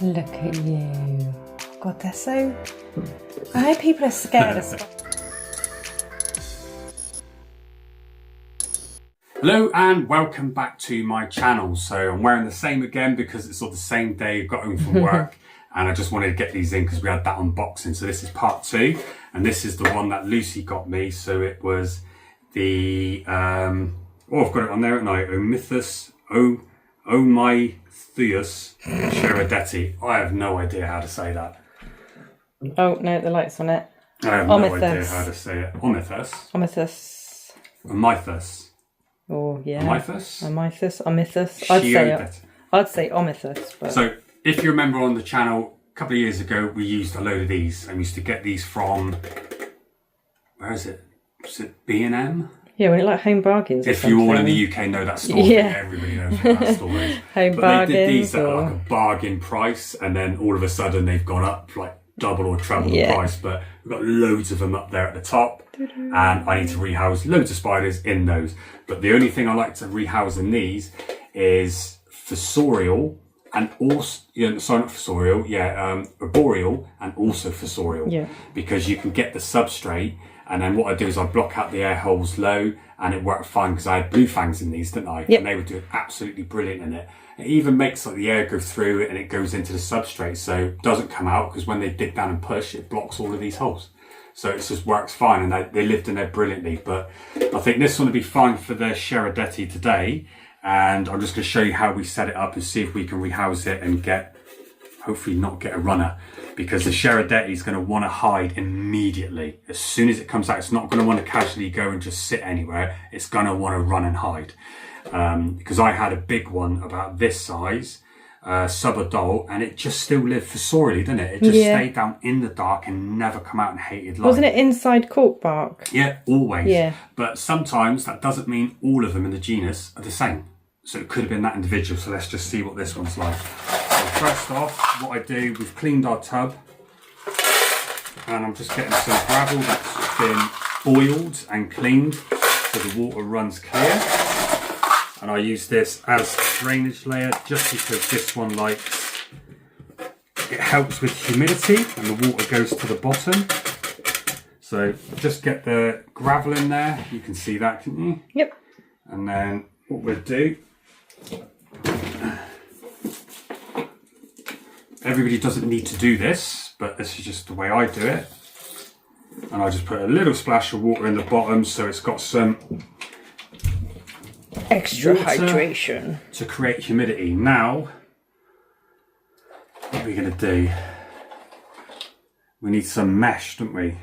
Look at you. God, they're so... I know people are scared of spiders. Hello and welcome back to my channel. So I'm wearing the same again because it's all the same day I got home from work and I just wanted to get these in because we had that unboxing. So this is part 2 and this is the one that Lucy got me. So it was the, I've got it on there at night, Omytheus Sheredetti. I have no idea how to say that. Oh no, the light's on it. I have no idea how to say it. Omythus. Omythus. Oh yeah. Omythus. I'd say Omythus. But... So if you remember on the channel a couple of years ago, we used a load of these and we used to get these from, where is it? Is it B&M? Yeah, we like Home Bargains. If you all in the UK know that store, yeah. Everybody knows what that store is. Home but Bargains. They did these at like a bargain price, and then all of a sudden they've gone up like double or treble the price. But we've got loads of them up there at the top, and I need to rehouse loads of spiders in those. But the only thing I like to rehouse in these is fossorial and also, sorry, not fossorial, arboreal and also fossorial. Yeah. Because you can get the substrate. And then what I do is I block out the air holes low, and it worked fine because I had blue fangs in these, didn't I? Yep. And they were doing absolutely brilliant in it. It even makes like the air go through it and it goes into the substrate, so it doesn't come out because when they dig down and push, it blocks all of these holes. So it just works fine, and they lived in there brilliantly. But I think this one will be fine for the Sheredetti today, and I'm just going to show you how we set it up and see if we can rehouse it and hopefully not get a runner. Because the Sheredetti is going to want to hide immediately. As soon as it comes out, it's not going to want to casually go and just sit anywhere. It's going to want to run and hide. Because I had a big one about this size, sub-adult, and it just still lived fossorially, didn't it? It just stayed down in the dark and never come out and hated light. Wasn't it inside cork bark? Yeah, always. Yeah. But sometimes that doesn't mean all of them in the genus are the same. So it could have been that individual. So let's just see what this one's like. First off, what I do, we've cleaned our tub and I'm just getting some gravel that's been boiled and cleaned so the water runs clear, and I use this as drainage layer just because this one it helps with humidity and the water goes to the bottom. So just get the gravel in there, you can see that, can't you? Yep. And then what we'll do, everybody doesn't need to do this, but this is just the way I do it. And I just put a little splash of water in the bottom so it's got some extra hydration to create humidity. Now, what are we going to do? We need some mesh, don't we,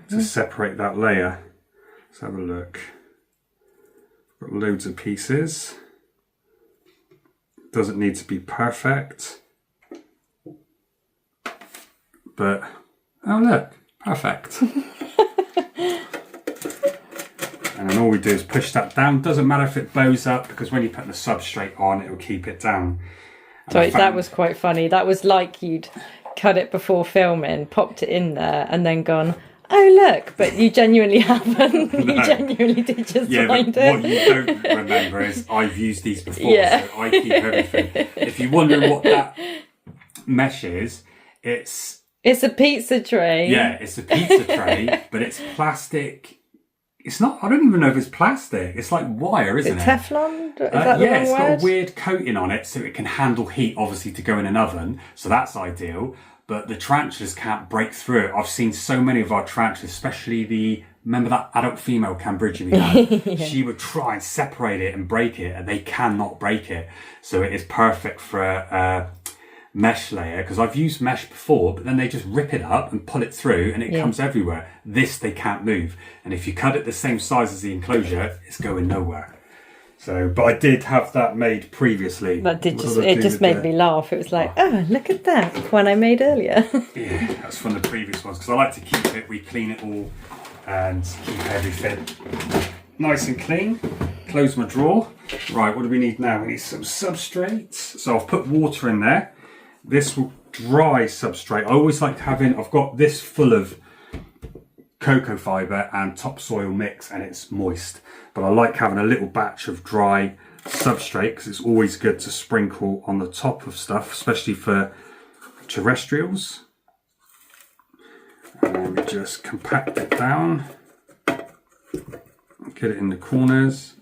to separate that layer. Let's have a look. Got loads of pieces. Doesn't need to be perfect. But, oh look, perfect. And then all we do is push that down. Doesn't matter if it bows up because when you put the substrate on, it will keep it down. Sorry, that was quite funny. That was like you'd cut it before filming, popped it in there and then gone, oh look, but you genuinely haven't. No. You genuinely did just find it. What you don't remember is I've used these before, so I keep everything. If you're wondering what that mesh is, it's a pizza tray. Yeah, it's a pizza tray, but it's plastic. It's not, I don't even know if it's plastic. It's like wire, isn't it? Teflon? Is that the wrong it's word? Got a weird coating on it so it can handle heat, obviously, to go in an oven. So that's ideal. But the tarantulas can't break through it. I've seen so many of our tarantulas, especially remember that adult female Cambridgian we had? Yeah. She would try and separate it and break it, and they cannot break it. So it is perfect for a mesh layer, because I've used mesh before, but then they just rip it up and pull it through and it comes everywhere. This they can't move, and if you cut it the same size as the enclosure, it's going nowhere. So, but I did have that made previously. That did just made me laugh. It was like, oh, look at that one I made earlier. Yeah, that's from the previous ones, because I like to keep it, we clean it all and keep everything nice and clean. Close my drawer. Right, what do we need now? We need some substrates. So I've put water in there. This will dry substrate. I always like having, I've got this full of cocoa fibre and topsoil mix and it's moist. But I like having a little batch of dry substrate because it's always good to sprinkle on the top of stuff, especially for terrestrials. And we just compact it down, get it in the corners.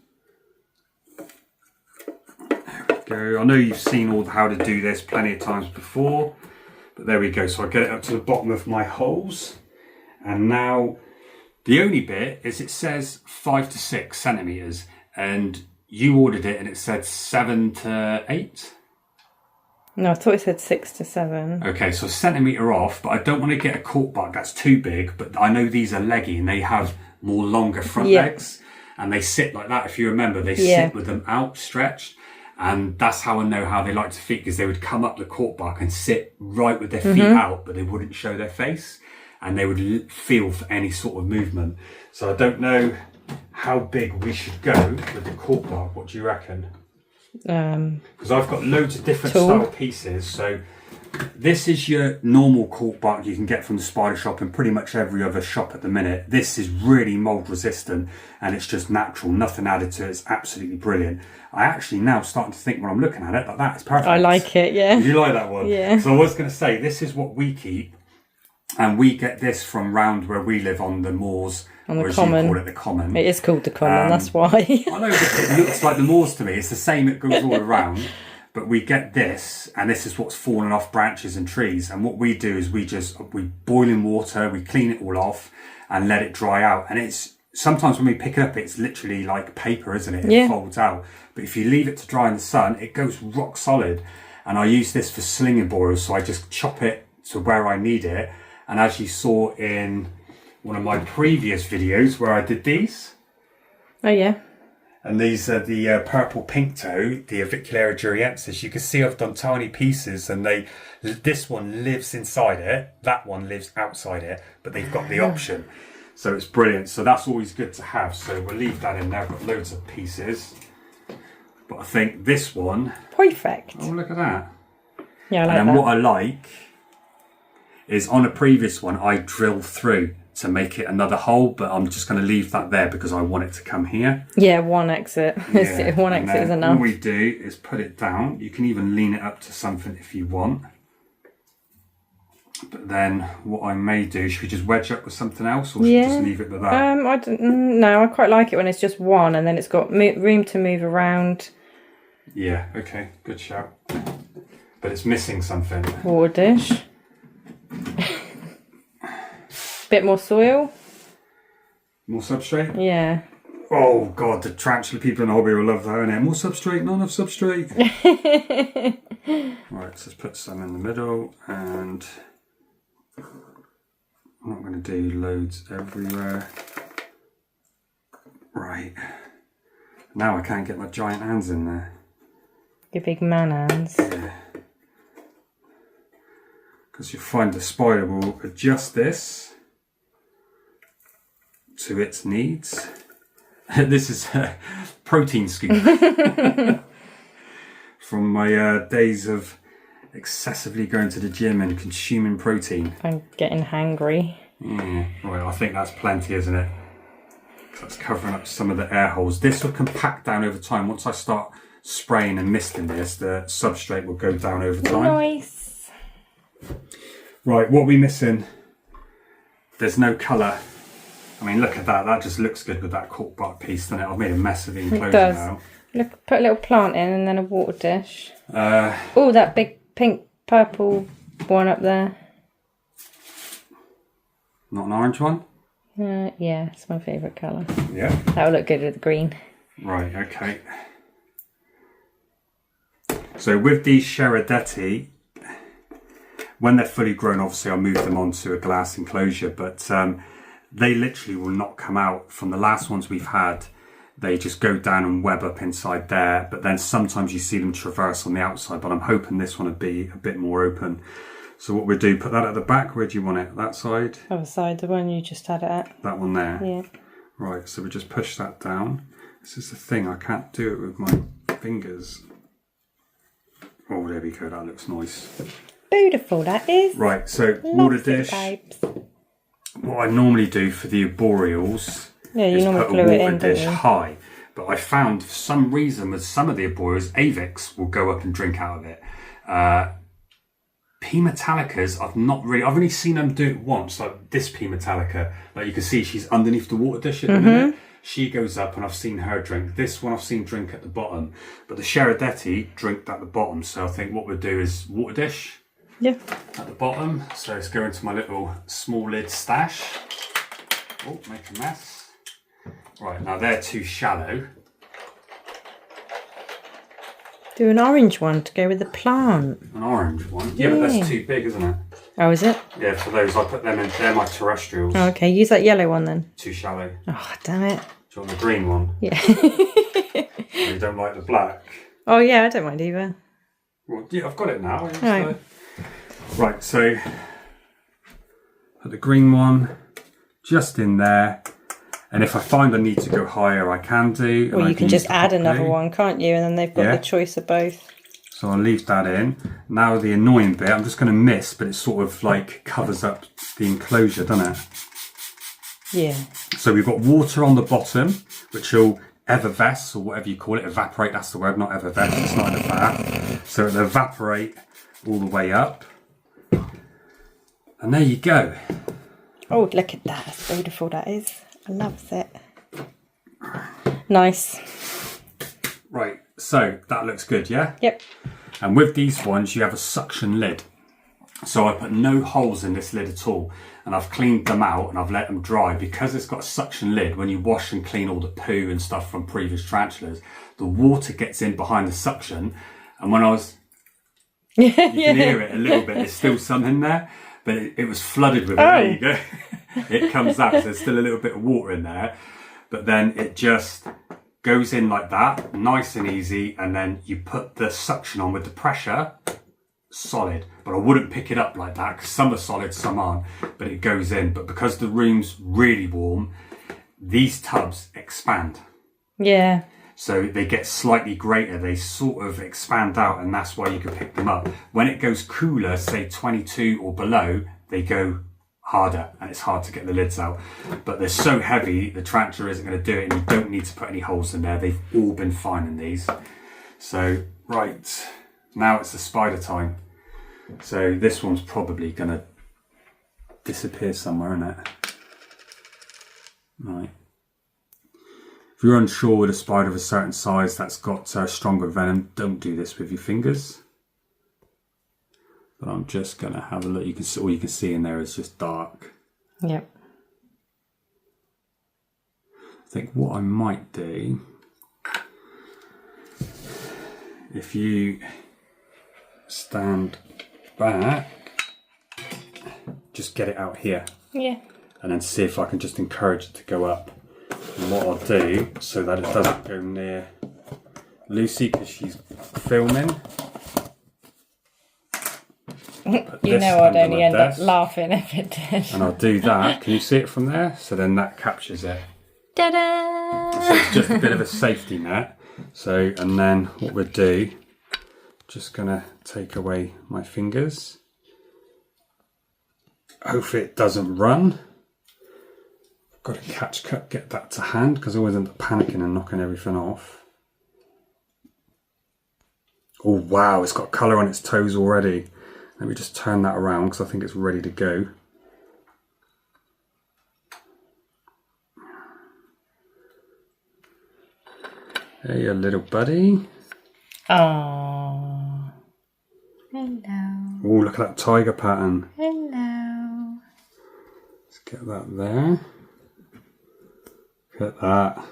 There we go. I know you've seen how to do this plenty of times before, but there we go. So I get it up to the bottom of my holes, and now the only bit is it says 5 to 6 centimeters, and you ordered it and it said 7 to 8. No, I thought it said 6 to 7. Okay, so a centimetre off, but I don't want to get a cork bark that's too big, but I know these are leggy and they have more longer front legs, and they sit like that. If you remember, they sit with them outstretched, and that's how I know how they like to feed, because they would come up the cork bark and sit right with their feet out, but they wouldn't show their face, and they would feel for any sort of movement. So I don't know how big we should go with the cork bark. What do you reckon? Because I've got loads of different style pieces. So this is your normal cork bark you can get from the Spidershop and pretty much every other shop at the minute. This is really mold resistant and it's just natural, nothing added to it. It's absolutely brilliant. I actually now starting to think when I'm looking at it that is perfect. I like it, yeah. You like that one? Yeah. So I was going to say, this is what we keep, and we get this from round where we live on the moors. On the or as common. you call it, the common. It is called the common, that's why. I know, it looks like the moors to me. It's the same, it goes all around. But we get this, and this is what's fallen off branches and trees. And what we do is we boil in water, we clean it all off and let it dry out. And it's, sometimes when we pick it up, it's literally like paper, isn't it? It folds out. But if you leave it to dry in the sun, it goes rock solid. And I use this for slinging boils, so I just chop it to where I need it. And as you saw in one of my previous videos where I did these. Oh yeah. And these are the purple pink toe, the Avicularia duriensis. You can see I've done tiny pieces, and this one lives inside it, that one lives outside it, but they've got the option. So it's brilliant. So that's always good to have. So we'll leave that in there. I've got loads of pieces. But I think this one... Perfect. Oh, look at that. Yeah, I like that. And then what I like is on a previous one, I drilled through to make it another hole, but I'm just going to leave that there because I want it to come here. Yeah, one exit. Yeah. One exit is enough. All we do is put it down. You can even lean it up to something if you want. But then what I may do, should we just wedge up with something else, or should we just leave it with that? No, I quite like it when it's just one and then it's got room to move around. Yeah, okay, good shout. But it's missing something. Water dish. Bit more soil. More substrate? Yeah. Oh god, the tarantula people in the hobby will love that, innit? More substrate, not enough substrate. Right, so let's put some in the middle, and I'm not going to do loads everywhere. Right. Now I can't get my giant hands in there. Your big man hands. Yeah. Because you'll find the spider will adjust this to its needs. This is a protein scoop from my days of excessively going to the gym and consuming protein. I'm getting hangry. Yeah, right, I think that's plenty, isn't it? That's covering up some of the air holes. This will compact down over time. Once I start spraying and misting this, the substrate will go down over time. Nice. Right, what are we missing? There's no colour. I mean, look at that. That just looks good with that cork bark piece, doesn't it? I've made a mess of the enclosure now. Look, put a little plant in and then a water dish. Oh, that big pink purple one up there. Not an orange one? Yeah, it's my favourite colour. Yeah. That will look good with the green. Right, okay. So with these Sheridetti, when they're fully grown, obviously I'll move them onto a glass enclosure, but they literally will not come out. From the last ones we've had, they just go down and web up inside there, but then sometimes you see them traverse on the outside, but I'm hoping this one would be a bit more open. So what we do, put that at the back. Where do you want it? That side? Other side, the one you just had it at. That one there? Yeah. Right, so we just push that down. This is the thing, I can't do it with my fingers. Oh, there we go, that looks nice. Beautiful, that is. Right, so water dish. What I normally do for the arboreals is put a water dish high. But I found for some reason with some of the arboreals, Avix will go up and drink out of it. P Metallicas, I've only seen them do it once, like this P Metallica. Like you can see she's underneath the water dish at the minute. She goes up and I've seen her drink. This one I've seen drink at the bottom. But the Sheridetti drink at the bottom. So I think what we'll do is water dish at the bottom. So let's go into my little small lid stash. Oh, make a mess. Right, now they're too shallow. Do an orange one to go with the plant. An orange one? Yeah, but that's too big, isn't it? Oh, is it? Yeah, for those, I put them in. They're my terrestrials. Oh, okay, use that yellow one then. Too shallow. Oh, damn it. Do you want the green one? Yeah. You don't like the black? Oh, yeah, I don't mind either. Well, yeah, I've got it now. Right. Right, so put the green one just in there. And if I find I need to go higher, I can do. Or you can just add another one, can't you? And then they've got the choice of both. So I'll leave that in. Now the annoying bit, I'm just going to miss, but it sort of like covers up the enclosure, doesn't it? Yeah. So we've got water on the bottom, which will effervesce, or whatever you call it. Evaporate, that's the word, not effervesce. It's not in a vat. So it'll evaporate all the way up. And there you go. Oh, look at that. That's beautiful, that is. I love it. Nice. Right, so that looks good, yeah? Yep. And with these ones, you have a suction lid. So I put no holes in this lid at all. And I've cleaned them out and I've let them dry. Because it's got a suction lid, when you wash and clean all the poo and stuff from previous tarantulas, the water gets in behind the suction. And when I was... you can hear it a little bit. There's still some in there. But it was flooded with it. Oh. There you go. It comes out. So there's still a little bit of water in there. But then it just goes in like that. Nice and easy. And then you put the suction on with the pressure. Solid. But I wouldn't pick it up like that. Because some are solid, some aren't. But it goes in. But because the room's really warm, these tubs expand. Yeah. So they get slightly greater, they sort of expand out, and that's why you can pick them up. When it goes cooler, say 22 or below, they go harder, and it's hard to get the lids out. But they're so heavy, the tarantula isn't going to do it, and you don't need to put any holes in there. They've all been fine in these. So, right, now it's the spider time. So this one's probably going to disappear somewhere, isn't it? Right. If you're unsure with a spider of a certain size that's got stronger venom, don't do this with your fingers. But I'm just going to have a look. You can see, all you can see in there is just dark. Yep. I think what I might do, if you stand back, just get it out here. Yeah. And then see if I can just encourage it to go up. And what I'll do, so that it doesn't go near Lucy because she's filming. You know I'd only end up laughing if it did. And I'll do that. Can you see it from there? So then that captures it. Ta-da! So it's just a bit of a safety net. So, and then what we'll do, just gonna take away my fingers. Hopefully it doesn't run. Got to catch cut, get that to hand, because I always end up panicking and knocking everything off. Oh wow, it's got colour on its toes already. Let me just turn that around because I think it's ready to go. Hey, you little buddy. Oh. Hello. Oh, look at that tiger pattern. Hello. Let's get that there. Look at that.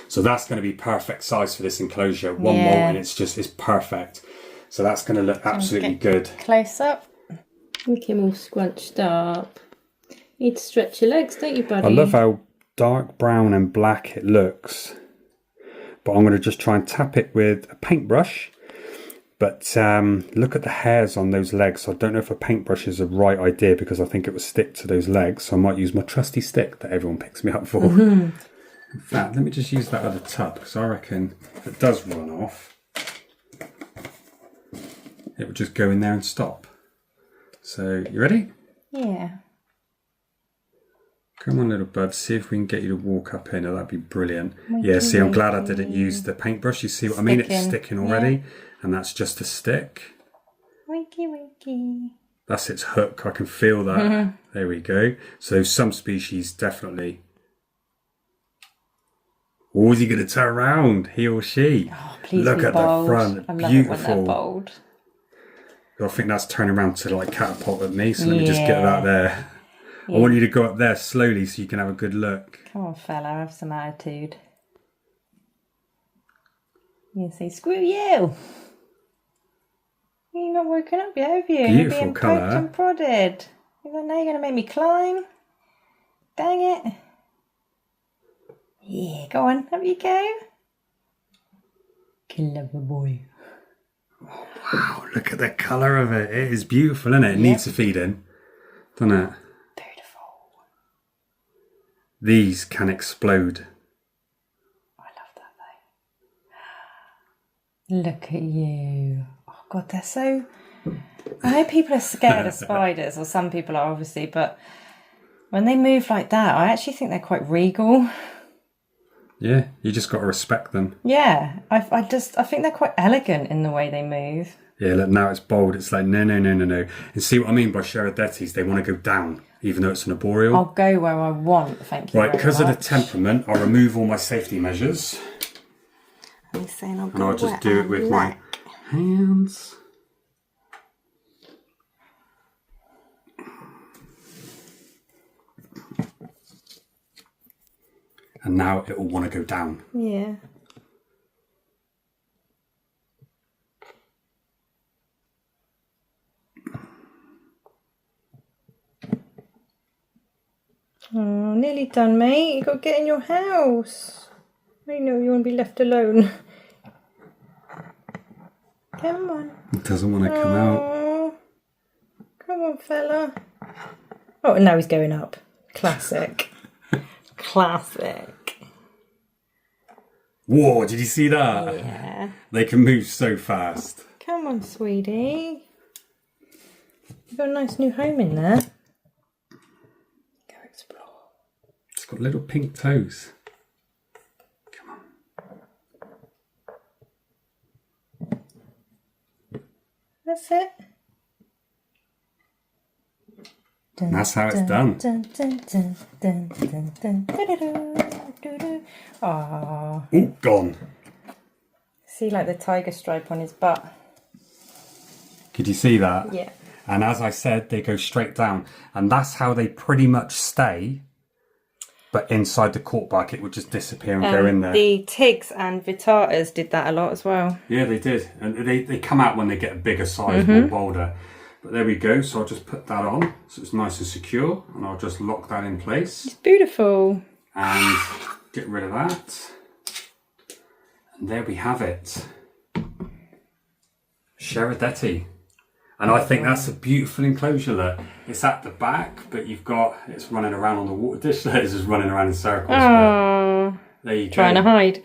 So that's going to be perfect size for this enclosure. One more and it's perfect. So that's going to look absolutely good. Close up. Look him all scrunched up. You need to stretch your legs, don't you, buddy? I love how dark brown and black it looks. But I'm going to just try and tap it with a paintbrush. But look at the hairs on those legs. So I don't know if a paintbrush is the right idea because I think it will stick to those legs. So I might use my trusty stick that everyone picks me up for. In fact, let me just use that other tub because I reckon if it does run off, it would just go in there and stop. So, you ready? Yeah. Come on, little bud, see if we can get you to walk up in. Oh, that'd be brilliant. Yeah, see, I'm glad I didn't use the paintbrush. You see what I mean? It's sticking already. and that's just a stick. Wakey, wakey. That's its hook. I can feel that. There we go. So some species definitely. Or is he going to turn around? He or she? Oh, please look be at bold. the front. I love Beautiful. it when they're bold. I think that's turning around to like catapult at me. So let me just get that there. I want you to go up there slowly so you can have a good look. Come on, fella, have some attitude. You say, screw you. You're not woken up yet, have you? Beautiful You're being colour. poked and prodded. You're like, now you're going to make me climb. Dang it. Yeah, go on, up you go. Clever boy. Oh, wow, look at the colour of it. It is beautiful, isn't it? It needs to feed in, doesn't it? Beautiful. These can explode. I love that though. Look at you. Oh God, they're so... I know people are scared of spiders, or some people are obviously, but when they move like that, I actually think they're quite regal. Yeah, you just got to respect them. Yeah, I think they're quite elegant in the way they move. Yeah, look, now it's bold. It's like, no. And see what I mean by Charadetes? They want to go down, even though it's an arboreal. I'll go where I want, thank you Right, very because of the much. temperament, I'll remove all my safety measures. I'm saying I'll And go I'll just where do I it with like. my hands. And now it will want to go down. Yeah. Oh, nearly done, mate. You got to get in your house. I know you want to be left alone. Come on. It doesn't want to come out. Oh, come on, fella. Oh, and now he's going up. Classic. Classic. Whoa, did you see that? Yeah. They can move so fast. Come on, sweetie. You've got a nice new home in there. Go explore. It's got little pink toes. Come on. That's it. And that's how it's done. Aww. Oh, gone. See, like the tiger stripe on his butt. Could you see that? Yeah. And as I said, they go straight down. And that's how they pretty much stay. But inside the cork bark, it would just disappear and go in there. The tigs and vittatas did that a lot as well. Yeah, they did. And they come out when they get a bigger size, more bolder. But there we go. So I'll just put that on so it's nice and secure. And I'll just lock that in place. It's beautiful. And get rid of that. And there we have it. Charadetes. And I think that's a beautiful enclosure. Look, it's at the back, but it's running around on the water dish. It's just running around in circles. Oh, There you go. trying to hide.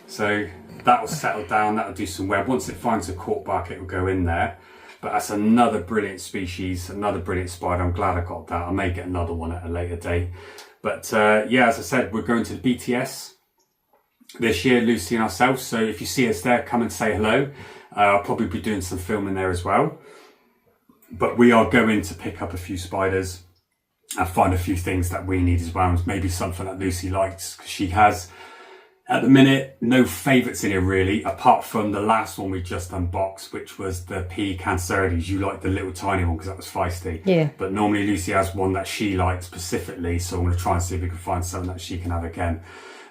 So that will settle down. That will do some web. Once it finds a cork bark, it will go in there. But that's another brilliant species, another brilliant spider. I'm glad I got that. I may get another one at a later date. But yeah, as I said, we're going to the BTS this year, Lucy and ourselves. So if you see us there, come and say hello. I'll probably be doing some filming there as well. But we are going to pick up a few spiders and find a few things that we need as well. Maybe something that Lucy likes, because she has, at the minute, no favourites in here really, apart from the last one we just unboxed, which was the P. cancerides. You like the little tiny one because that was feisty. Yeah. But normally Lucy has one that she likes specifically, so I'm going to try and see if we can find something that she can have again.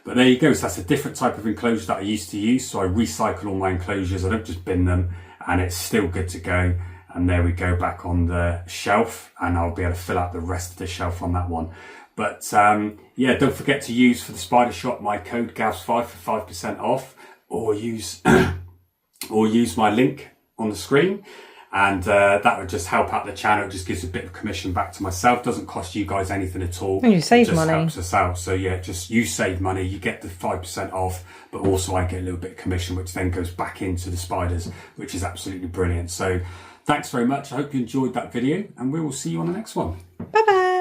But there you go. So that's a different type of enclosure that I used to use. So I recycle all my enclosures. I don't just bin them, and it's still good to go. And there we go, back on the shelf, and I'll be able to fill out the rest of the shelf on that one. But yeah, don't forget to use for the Spidershop my code GAVS5 for 5% off, or use my link on the screen, and that would just help out the channel. It just gives a bit of commission back to myself. Doesn't cost you guys anything at all. And you save it just money. helps us out. So yeah, just you save money. You get the 5% off, but also I get a little bit of commission, which then goes back into the spiders, which is absolutely brilliant. So thanks very much. I hope you enjoyed that video, and we will see you on the next one. Bye bye.